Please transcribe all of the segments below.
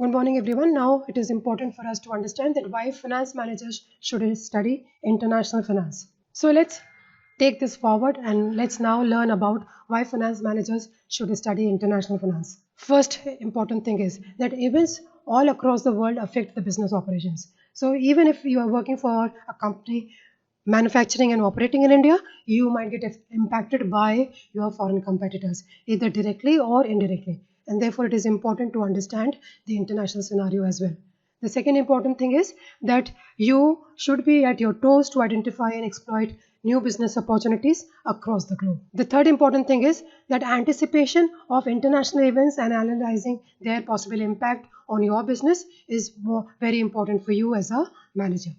Good morning everyone. Now it is important for us to understand that why finance managers should study international finance. So let's take this forward and let's now learn about why finance managers should study international finance. First important thing is that events all across the world affect the business operations. So even if you are working for a company manufacturing and operating in India, you might get impacted by your foreign competitors, either directly or indirectly. And therefore, it is important to understand the international scenario as well. The second important thing is that you should be at your toes to identify and exploit new business opportunities across the globe. The third important thing is that anticipation of international events and analyzing their possible impact on your business is very important for you as a manager.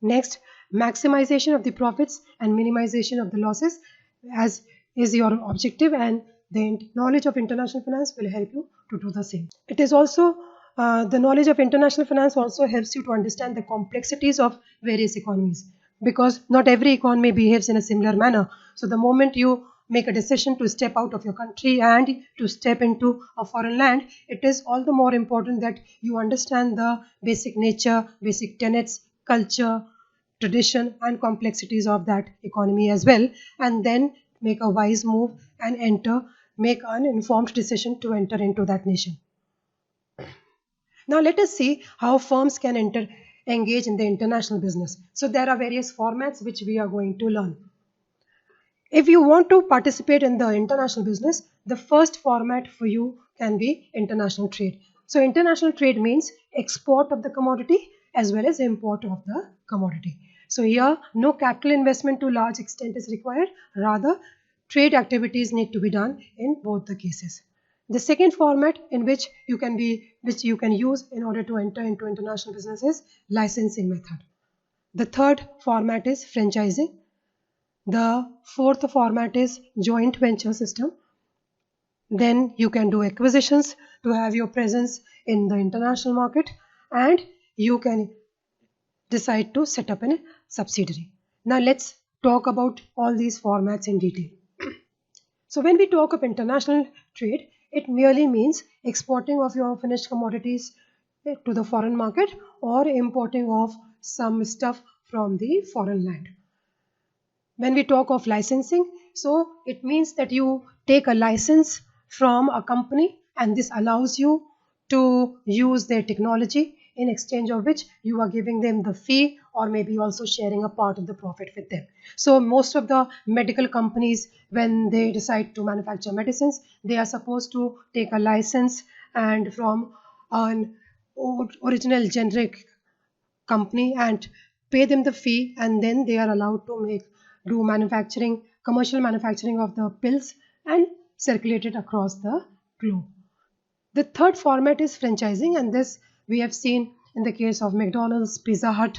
Next, maximization of the profits and minimization of the losses as is your objective, and the knowledge of international finance will help you to do the same. It is also the knowledge of international finance also helps you to understand the complexities of various economies, because not every economy behaves in a similar manner. So the moment you make a decision to step out of your country and to step into a foreign land, it is all the more important that you understand the basic nature, basic tenets, culture, tradition and complexities of that economy as well, and then make a wise move and make an informed decision to enter into that nation. Now let us see how firms can engage in the international business. So there are various formats which we are going to learn. If you want to participate in the international business, the first format for you can be international trade. So international trade means export of the commodity as well as import of the commodity. So here no capital investment to large extent is required, rather trade activities need to be done in both the cases. The second format in which you can use in order to enter into international business is licensing method. The third format is franchising. The fourth format is joint venture system. Then you can do acquisitions to have your presence in the international market, and you can decide to set up a subsidiary. Now let's talk about all these formats in detail. So when we talk of international trade, it merely means exporting of your finished commodities to the foreign market or importing of some stuff from the foreign land. When we talk of licensing, so it means that you take a license from a company and this allows you to use their technology, in exchange of which you are giving them the fee or maybe also sharing a part of the profit with them. So most of the medical companies, when they decide to manufacture medicines, they are supposed to take a license and from an original generic company and pay them the fee, and then they are allowed to do commercial manufacturing of the pills and circulate it across the globe. The third format is franchising, and this we have seen in the case of McDonald's, Pizza Hut,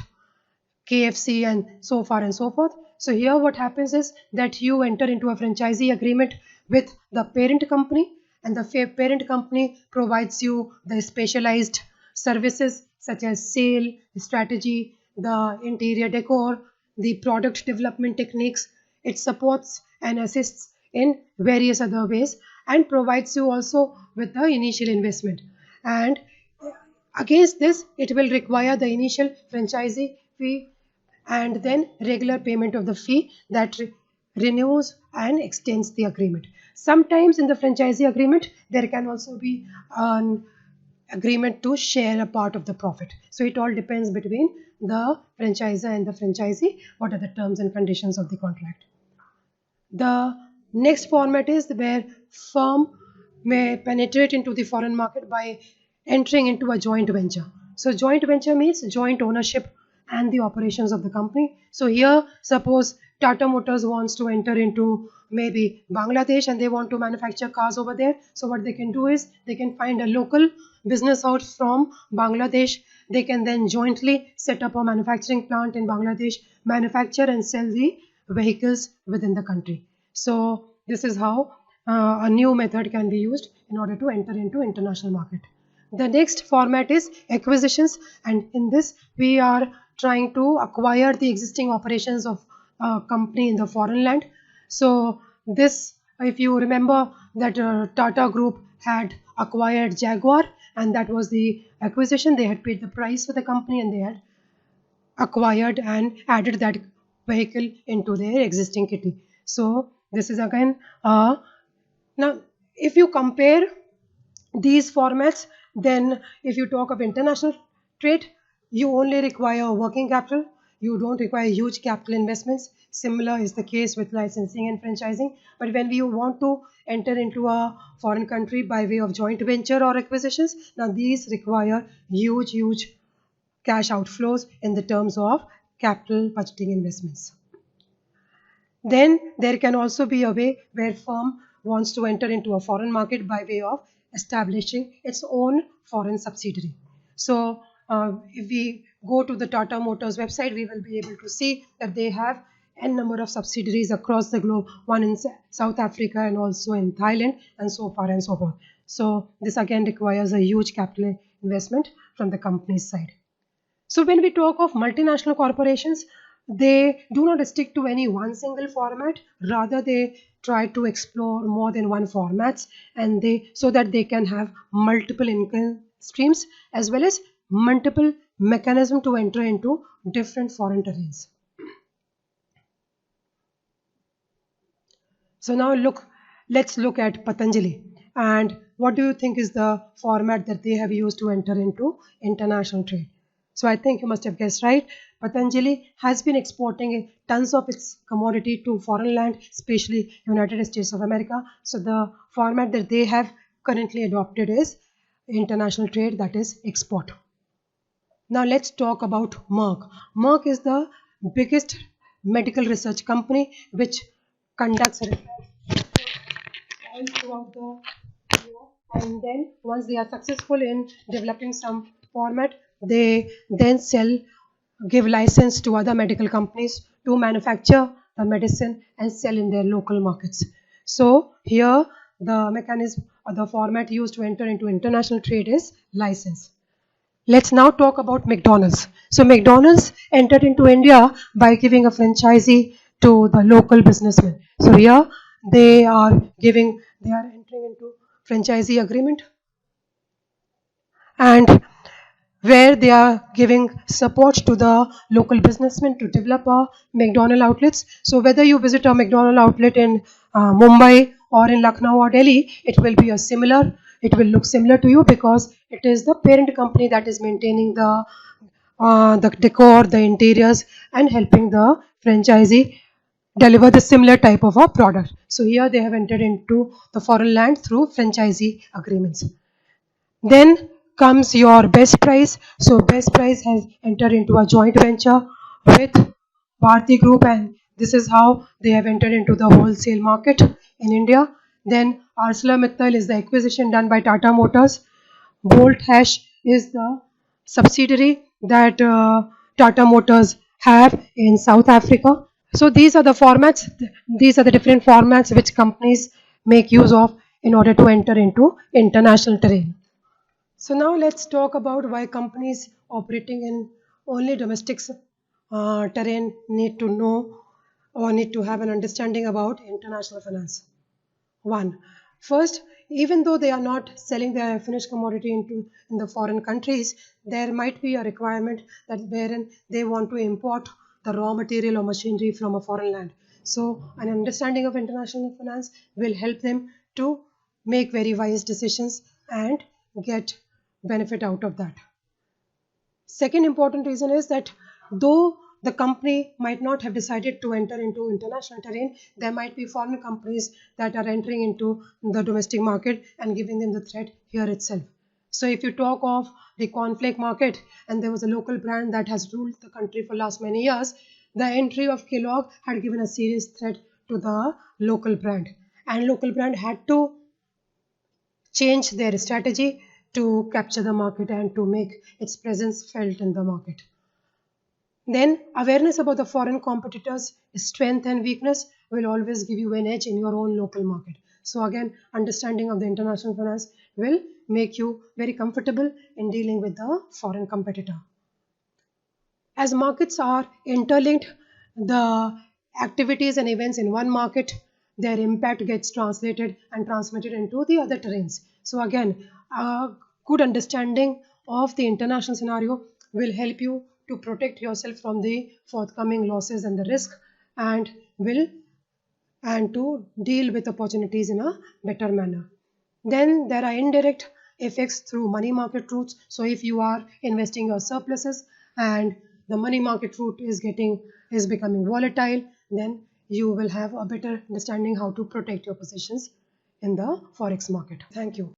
KFC and so far and so forth. So here what happens is that you enter into a franchisee agreement with the parent company, and the parent company provides you the specialized services such as sale, strategy, the interior decor, the product development techniques. It supports and assists in various other ways and provides you also with the initial investment. And against this, it will require the initial franchisee fee and then regular payment of the fee that renews and extends the agreement. Sometimes in the franchisee agreement, there can also be an agreement to share a part of the profit. So it all depends between the franchisor and the franchisee, what are the terms and conditions of the contract. The next format is where firm may penetrate into the foreign market by entering into a joint venture. So joint venture means joint ownership and the operations of the company. So here suppose Tata Motors wants to enter into maybe Bangladesh and they want to manufacture cars over there. So what they can do is they can find a local business house from Bangladesh. They can then jointly set up a manufacturing plant in Bangladesh, manufacture and sell the vehicles within the country. So this is how a new method can be used in order to enter into international market. The next format is acquisitions, and in this we are trying to acquire the existing operations of a company in the foreign land. So this, if you remember that Tata Group had acquired Jaguar, and that was the acquisition. They had paid the price for the company and they had acquired and added that vehicle into their existing kitty. So this is again now if you compare these formats, then if you talk of international trade, you only require working capital. You don't require huge capital investments. Similar is the case with licensing and franchising. But when we want to enter into a foreign country by way of joint venture or acquisitions, now these require huge cash outflows in the terms of capital budgeting investments. Then there can also be a way where firm wants to enter into a foreign market by way of establishing its own foreign subsidiary. So if we go to the Tata Motors website, we will be able to see that they have n number of subsidiaries across the globe, one in South Africa and also in Thailand, and so far and so forth. So this again requires a huge capital investment from the company's side. So when we talk of multinational corporations, they do not stick to any one single format. Rather, they try to explore more than one formats, and so that they can have multiple income streams as well as multiple mechanism to enter into different foreign terrains. So now let's look at Patanjali, and what do you think is the format that they have used to enter into international trade? So I think you must have guessed right. Patanjali has been exporting tons of its commodity to foreign land, especially United States of America. So the format that they have currently adopted is international trade, that is export. Now let's talk about Merck. Merck is the biggest medical research company which conducts research all throughout the world, and then once they are successful in developing some format, they then give license to other medical companies to manufacture the medicine and sell in their local markets. So here the mechanism or the format used to enter into international trade is license. Let's now talk about McDonald's. So McDonald's entered into India by giving a franchisee to the local businessmen. So here they are entering into franchisee agreement, and where they are giving support to the local businessmen to develop a McDonald outlets. So whether you visit a McDonald outlet in Mumbai or in Lucknow or Delhi, it will will look similar to you, because it is the parent company that is maintaining the decor, the interiors, and helping the franchisee deliver the similar type of a product. So here they have entered into the foreign land through franchisee agreements. Then comes your Best Price. So Best Price has entered into a joint venture with Bharti Group, and this is how they have entered into the wholesale market in India. Then ArcelorMittal is the acquisition done by Tata Motors. Bolt Hash is the subsidiary that Tata Motors have in South Africa. So these are the formats, these are the different formats which companies make use of in order to enter into international terrain. So now let's talk about why companies operating in only domestic terrain need to know or need to have an understanding about international finance. First, even though they are not selling their finished commodity in the foreign countries, there might be a requirement that wherein they want to import the raw material or machinery from a foreign land. So an understanding of international finance will help them to make very wise decisions and get benefit out of that. Second important reason is that though the company might not have decided to enter into international terrain, there might be foreign companies that are entering into the domestic market and giving them the threat here itself. So if you talk of the cornflake market, and there was a local brand that has ruled the country for last many years, the entry of Kellogg had given a serious threat to the local brand, and local brand had to change their strategy to capture the market and to make its presence felt in the market. Then awareness about the foreign competitors' strength and weakness will always give you an edge in your own local market. So again, understanding of the international finance will make you very comfortable in dealing with the foreign competitor. As markets are interlinked, the activities and events in one market, their impact gets translated and transmitted into the other terrains. So again, good understanding of the international scenario will help you to protect yourself from the forthcoming losses and the risk, and to deal with opportunities in a better manner. Then there are indirect effects through money market routes. So if you are investing your surpluses and the money market route is becoming volatile, then you will have a better understanding how to protect your positions in the forex market. Thank you.